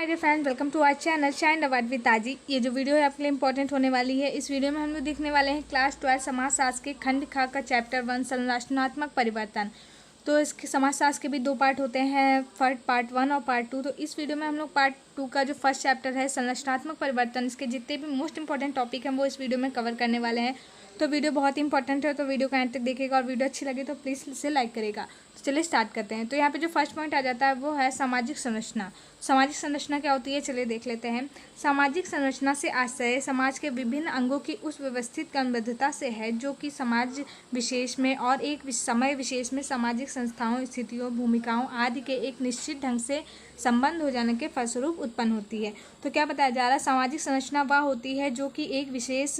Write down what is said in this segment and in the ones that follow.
My dear friend, welcome to our channel shine award with ताजी। ये जो video है आपके लिए इंपॉर्टेंट होने वाली है। इस वीडियो में हम लोग देखने वाले हैं क्लास 12 समाजशास्त्र के खंड खा का चैप्टर 1 संरचनात्मक परिवर्तन। तो इसके समाजशास्त्र के भी दो पार्ट होते हैं, पार्ट 1 और पार्ट 2। तो इस वीडियो में हम लोग पार्ट 2 का जो फर्स्ट चैप्टर है संरचनात्मक परिवर्तन, इसके जितने भी मोस्ट इंपॉर्टेंट टॉपिक हैं वो इस वीडियो में कवर करने वाले हैं। तो वीडियो बहुत इंपॉर्टेंट है, तो वीडियो को एंड तक देखिएगा और वीडियो अच्छी लगे तो प्लीज़ इसे लाइक करेगा। तो चलिए स्टार्ट करते हैं। तो यहाँ पे जो फर्स्ट पॉइंट आ जाता है वो है सामाजिक संरचना। सामाजिक संरचना क्या होती है, चलिए देख लेते हैं। सामाजिक संरचना से आशय समाज के विभिन्न अंगों की उस व्यवस्थित क्रमबद्धता से है जो कि समाज विशेष में और एक समय विशेष में सामाजिक संस्थाओं, स्थितियों, भूमिकाओं आदि के एक निश्चित ढंग से संबंध हो जाने के फलस्वरूप उत्पन्न होती है। तो क्या बताया जा रहा है, सामाजिक संरचना वह होती है जो कि एक विशेष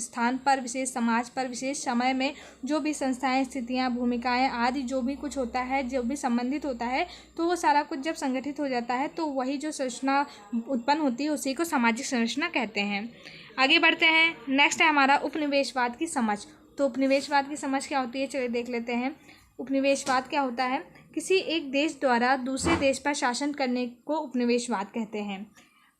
स्थान पर, विशेष समाज पर, विशेष समय में जो भी संस्थाएं, स्थितियां, भूमिकाएं आदि जो भी कुछ होता है, जो भी संबंधित होता है, तो वो सारा कुछ जब संगठित हो जाता है तो वही जो संरचना उत्पन्न होती है उसी को सामाजिक संरचना कहते हैं। आगे बढ़ते हैं। नेक्स्ट है हमारा उपनिवेशवाद की समझ। तो उपनिवेशवाद की समझ क्या होती है, चलिए देख लेते हैं। उपनिवेशवाद क्या होता है, किसी एक देश द्वारा दूसरे देश पर शासन करने को उपनिवेशवाद कहते हैं।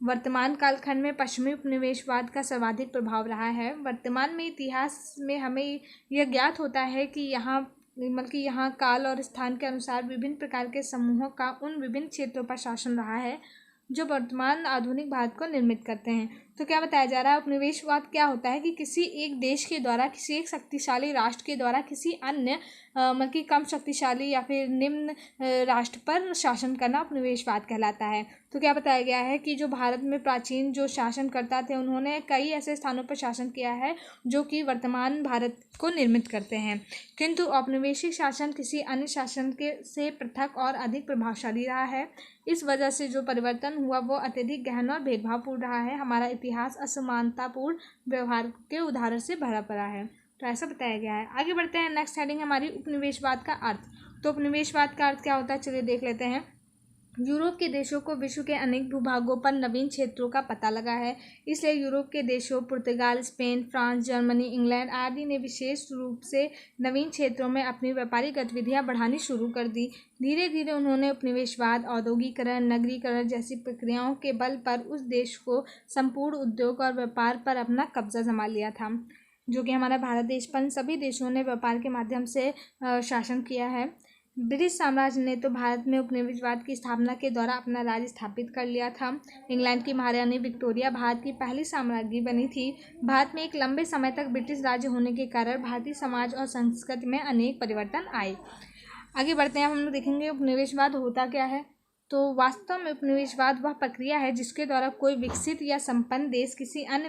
वर्तमान कालखंड में पश्चिमी उपनिवेशवाद का सर्वाधिक प्रभाव रहा है। वर्तमान में इतिहास में हमें यह ज्ञात होता है कि यहाँ काल और स्थान के अनुसार विभिन्न प्रकार के समूहों का उन विभिन्न क्षेत्रों पर शासन रहा है जो वर्तमान आधुनिक भारत को निर्मित करते हैं। तो क्या बताया जा रहा है, उपनिवेशवाद क्या होता है कि किसी एक देश के द्वारा, किसी एक शक्तिशाली राष्ट्र के द्वारा किसी अन्य कम शक्तिशाली या फिर निम्न राष्ट्र पर शासन करना उपनिवेशवाद कहलाता है। तो क्या बताया गया है कि जो भारत में प्राचीन जो शासनकर्ता थे उन्होंने कई ऐसे स्थानों पर शासन किया है जो कि वर्तमान भारत को निर्मित करते हैं, किंतु औपनिवेशिक शासन किसी अन्य शासन के से पृथक और अधिक प्रभावशाली रहा है। इस वजह से जो परिवर्तन हुआ वो अत्यधिक गहन और भेदभावपूर्ण रहा है। हमारा इतिहास असमानतापूर्ण व्यवहार के उदाहरण से भरा पड़ा है। तो ऐसा बताया गया है। आगे बढ़ते हैं। नेक्स्ट हेडिंग हमारी उपनिवेशवाद का अर्थ। तो उपनिवेशवाद का अर्थ क्या होता है, चलिए देख लेते हैं। यूरोप के देशों को विश्व के अनेक भूभागों पर नवीन क्षेत्रों का पता लगा है, इसलिए यूरोप के देशों पुर्तगाल, स्पेन, फ्रांस, जर्मनी, इंग्लैंड आदि ने विशेष रूप से नवीन क्षेत्रों में अपनी व्यापारिक गतिविधियां बढ़ानी शुरू कर दी। धीरे धीरे उन्होंने उपनिवेशवाद, औद्योगिकरण, नगरीकरण जैसी प्रक्रियाओं के बल पर उस देश को संपूर्ण उद्योग और व्यापार पर अपना कब्जा जमा लिया था। जो कि हमारा भारत देश पर सभी देशों ने व्यापार के माध्यम से शासन किया है। ब्रिटिश साम्राज्य ने तो भारत में उपनिवेशवाद की स्थापना के द्वारा अपना राज्य स्थापित कर लिया था। इंग्लैंड की महारानी विक्टोरिया भारत की पहली साम्राज्ञी बनी थी। भारत में एक लंबे समय तक ब्रिटिश राज्य होने के कारण भारतीय समाज और संस्कृति में अनेक परिवर्तन आए। आगे बढ़ते हैं। हम लोग देखेंगे उपनिवेशवाद होता क्या है। तो वास्तव में उपनिवेशवाद वह प्रक्रिया है जिसके द्वारा कोई विकसित या संपन्न देश किसी अन्य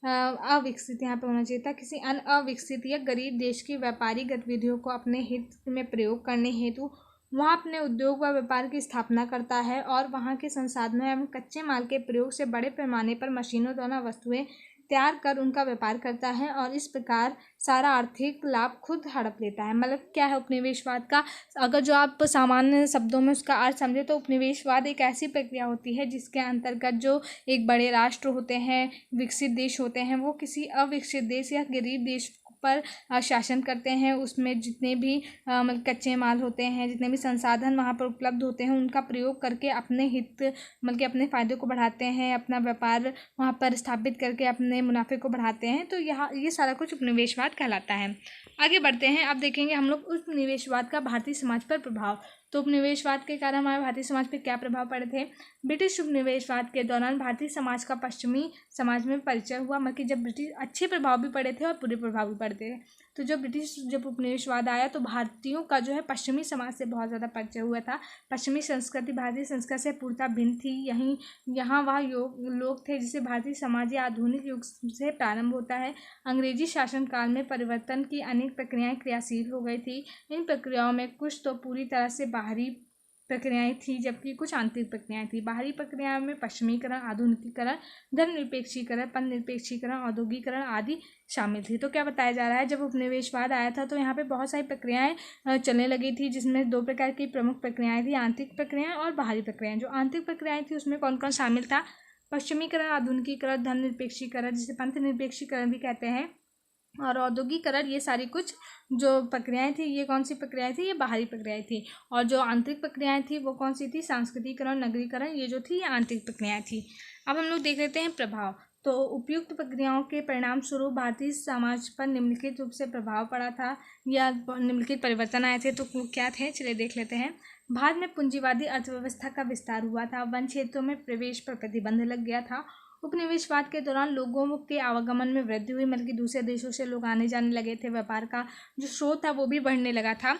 अविकसित यहाँ पे होना चाहिए था, किसी अन्य अविकसित या गरीब देश की व्यापारिक गतिविधियों को अपने हित में प्रयोग करने हेतु वहाँ अपने उद्योग व व्यापार की स्थापना करता है और वहाँ के संसाधनों एवं कच्चे माल के प्रयोग से बड़े पैमाने पर मशीनों द्वारा वस्तुएं तैयार कर उनका व्यापार करता है और इस प्रकार सारा आर्थिक लाभ खुद हड़प लेता है। मतलब क्या है उपनिवेशवाद का, अगर जो आप सामान्य शब्दों में उसका अर्थ समझे तो उपनिवेशवाद एक ऐसी प्रक्रिया होती है जिसके अंतर्गत जो एक बड़े राष्ट्र होते हैं, विकसित देश होते हैं, वो किसी अविकसित देश या गरीब देश पर शासन करते हैं। उसमें जितने भी कच्चे माल होते हैं, जितने भी संसाधन वहाँ पर उपलब्ध होते हैं, उनका प्रयोग करके अपने हित अपने फ़ायदे को बढ़ाते हैं, अपना व्यापार वहाँ पर स्थापित करके अपने मुनाफे को बढ़ाते हैं। तो ये सारा कुछ उपनिवेशवाद कहलाता है। आगे बढ़ते हैं। अब देखेंगे हम लोग उपनिवेशवाद का भारतीय समाज पर प्रभाव। तो उपनिवेशवाद के कारण हमारे भारतीय समाज पर क्या प्रभाव पड़े थे। ब्रिटिश उपनिवेशवाद के दौरान भारतीय समाज का पश्चिमी समाज में परिचय हुआ। जब ब्रिटिश अच्छे प्रभाव भी पड़े थे और बुरे प्रभाव भी पड़े थे। तो जब उपनिवेशवाद आया तो भारतीयों का जो है पश्चिमी समाज से बहुत ज़्यादा परिचय हुआ था। पश्चिमी संस्कृति भारतीय संस्कृति से पूर्णतः भिन्न थी। यहाँ वह लोग थे जिसे भारतीय समाज या आधुनिक युग से प्रारंभ होता है। अंग्रेजी शासनकाल में परिवर्तन की अनेक प्रक्रियाएं क्रियाशील हो गई थी। इन प्रक्रियाओं में कुछ तो पूरी तरह से बाहरी प्रक्रियाएं थी जबकि कुछ आंतरिक प्रक्रियाएं थी। बाहरी प्रक्रियाओं में पश्चिमीकरण, आधुनिकीकरण, धर्मनिरपेक्षीकरण, पंथनिरपेक्षीकरण, औद्योगिकरण आदि शामिल थी। तो क्या बताया जा रहा है, जब उपनिवेशवाद आया था तो यहाँ पे बहुत सारी प्रक्रियाएं चलने लगी थी, जिसमें दो प्रकार की प्रमुख प्रक्रियाएं थी, आंतरिक प्रक्रियाएं और बाहरी प्रक्रियाएं। जो आंतरिक प्रक्रियाएं थी उसमें कौन कौन शामिल था, पश्चिमीकरण, आधुनिकीकरण, धर्मनिरपेक्षीकरण जिसे पंथनिरपेक्षीकरण भी कहते हैं, और औद्योगिकरण, ये सारी कुछ जो प्रक्रियाएं थी, ये कौन सी प्रक्रियाएं थी, ये बाहरी प्रक्रियाएं थी। और जो आंतरिक प्रक्रियाएं थी वो कौन सी थी, सांस्कृतिकरण, नगरीकरण, ये जो थी ये आंतरिक प्रक्रियाएं थी। अब हम लोग देख लेते हैं प्रभाव। तो उपयुक्त प्रक्रियाओं के परिणाम स्वरूप भारतीय समाज पर निम्नलिखित रूप से प्रभाव पड़ा था या निम्नलिखित परिवर्तन आए थे। तो क्या थे, चलिए देख लेते हैं। भारत में पूंजीवादी अर्थव्यवस्था का विस्तार हुआ था। वन क्षेत्रों में प्रवेश पर प्रतिबंध लग गया था। उपनिवेशवाद के दौरान लोगों के आवागमन में वृद्धि हुई, मतलब कि दूसरे देशों से लोग आने जाने लगे थे। व्यापार का जो स्रोत था वो भी बढ़ने लगा था।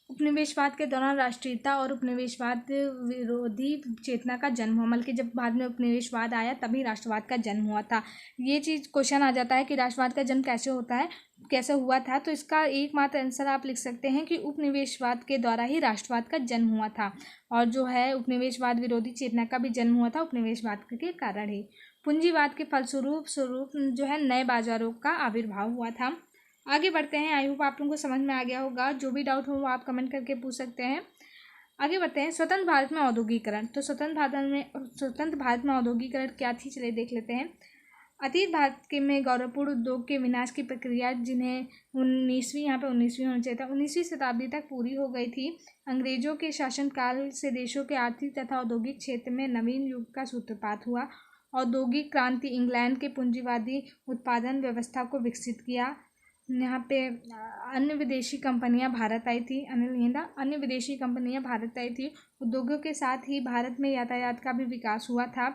उपनिवेशवाद के दौरान राष्ट्रीयता और उपनिवेशवाद विरोधी चेतना का जन्म हुआ, मतलब कि जब बाद में उपनिवेशवाद आया तभी राष्ट्रवाद का जन्म हुआ था। ये चीज़ क्वेश्चन आ जाता है कि राष्ट्रवाद का जन्म कैसे होता है, कैसे हुआ था। तो इसका एकमात्र आंसर आप लिख सकते हैं कि उपनिवेशवाद के द्वारा ही राष्ट्रवाद का जन्म हुआ था। और जो है उपनिवेशवाद विरोधी चेतना का भी जन्म हुआ था उपनिवेशवाद के कारण ही। पूंजीवाद के फलस्वरूप जो है नए बाजारों का आविर्भाव हुआ था। आगे बढ़ते हैं। आई होप आप लोगों को समझ में आ गया होगा। जो भी डाउट हो वो आप कमेंट करके पूछ सकते हैं। आगे बढ़ते हैं। स्वतंत्र भारत में औद्योगिकरण। तो स्वतंत्र भारत में औद्योगिकरण क्या थी, चलिए देख लेते हैं। अतीत भारत के में गौरवपूर्ण उद्योग के विनाश की प्रक्रिया, जिन्हें 19वीं होना चाहिए था, 19वीं शताब्दी तक पूरी हो गई थी। अंग्रेजों के शासनकाल से देशों के आर्थिक तथा औद्योगिक क्षेत्र में नवीन युग का सूत्रपात हुआ। औद्योगिक क्रांति इंग्लैंड के पूंजीवादी उत्पादन व्यवस्था को विकसित किया। यहाँ पे अन्य विदेशी कंपनियां भारत आई थी। अन्य विदेशी कंपनियां भारत आई थी। उद्योगों के साथ ही भारत में यातायात का भी विकास हुआ था।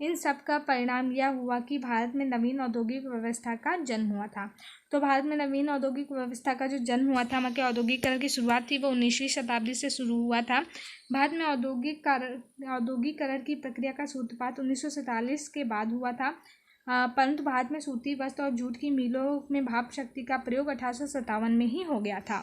इन सब का परिणाम यह हुआ कि भारत में नवीन औद्योगिक व्यवस्था का जन्म हुआ था। तो भारत में नवीन औद्योगिक व्यवस्था का जो जन्म हुआ था, मतलब औद्योगिकरण की शुरुआत थी वो 19वीं शताब्दी से शुरू हुआ था। भारत में औद्योगिकरण की प्रक्रिया का सूत्रपात 1947 के बाद हुआ था। परंतु भारत में सूती वस्त्र और जूट की मिलों में भाप शक्ति का प्रयोग 1857 में ही हो गया था।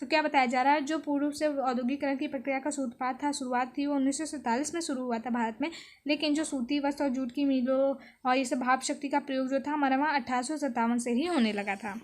तो क्या बताया जा रहा है, जो पूर्व से औद्योगिकरण की प्रक्रिया का शुरुआत थी वो 1947 में शुरू हुआ था भारत में। लेकिन जो सूती वस्त्र और जूट की मिलों और ये सब भाप शक्ति का प्रयोग जो था हमारे वहाँ 1857 से ही होने लगा था।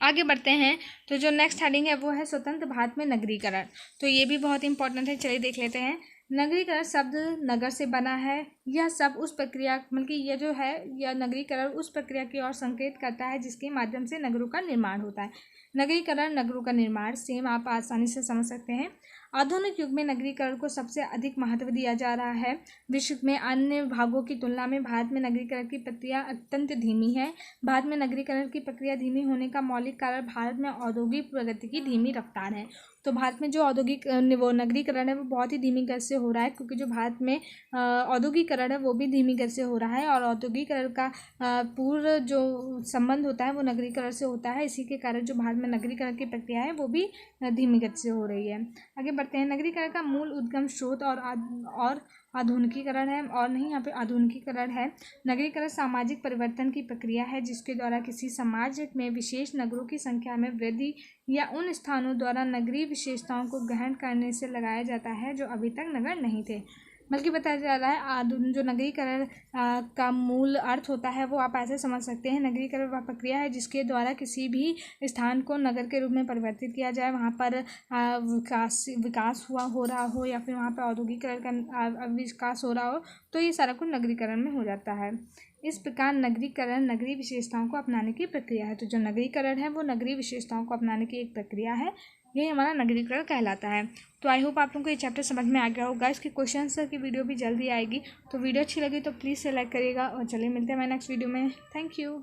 आगे बढ़ते हैं। तो जो नेक्स्ट हेडिंग है वो है स्वतंत्र भारत में नगरीकरण। तो ये भी बहुत इंपॉर्टेंट है, चलिए देख लेते हैं। नगरीकरण शब्द नगर से बना है। यह सब उस प्रक्रिया, मतलब कि यह जो है यह नगरीकरण उस प्रक्रिया की ओर संकेत करता है जिसके माध्यम से नगरों का निर्माण होता है। नगरीकरण, नगरों का निर्माण, सेम आप आसानी से समझ सकते हैं। आधुनिक युग में नगरीकरण को सबसे अधिक महत्व दिया जा रहा है। विश्व में अन्य भागों की तुलना में भारत में नगरीकरण की प्रक्रिया अत्यंत धीमी है। भारत में नगरीकरण की प्रक्रिया धीमी होने का मौलिक कारण भारत में औद्योगिक प्रगति की धीमी रफ्तार है। तो भारत में जो नगरीकरण है वो बहुत ही धीमी गति से हो रहा है, क्योंकि जो भारत में औद्योगिकरण है वो भी धीमी गति से हो रहा है। और औद्योगिकरण का पूर्ण जो संबंध होता है वो नगरीकरण से होता है। इसी के कारण जो भारत में नगरीकरण की प्रक्रिया है वो भी धीमी गति से हो रही है। आगे बढ़ते हैं। नगरीकरण का मूल उद्गम स्रोत और आधुनिकीकरण है, और नहीं यहाँ पे आधुनिकीकरण है। नगरीकरण सामाजिक परिवर्तन की प्रक्रिया है जिसके द्वारा किसी समाज में विशेष नगरों की संख्या में वृद्धि या उन स्थानों द्वारा नगरीय विशेषताओं को ग्रहण करने से लगाया जाता है जो अभी तक नगर नहीं थे। बल्कि बताया जा रहा है जो नगरीकरण का मूल अर्थ होता है वो आप ऐसे समझ सकते हैं। नगरीकरण वह प्रक्रिया है जिसके द्वारा किसी भी स्थान को नगर के रूप में परिवर्तित किया जाए, वहाँ पर विकास हो रहा हो या फिर वहाँ पर औद्योगिकरण का विकास हो रहा हो, तो ये सारा कुछ नगरीकरण में हो जाता है। इस प्रकार नगरीकरण नगरीय विशेषताओं को अपनाने की प्रक्रिया है। तो जो नगरीकरण है वो नगरीय विशेषताओं को अपनाने की एक प्रक्रिया है, यही हमारा नगरीकरण कहलाता है। तो आई होप आप लोगों को ये चैप्टर समझ में आ गया होगा। इसकी क्वेश्चन आंसर की वीडियो भी जल्दी आएगी। तो वीडियो अच्छी लगी तो प्लीज़ से लाइक करिएगा, और चलिए मिलते हैं मैं नेक्स्ट वीडियो में। Thank you.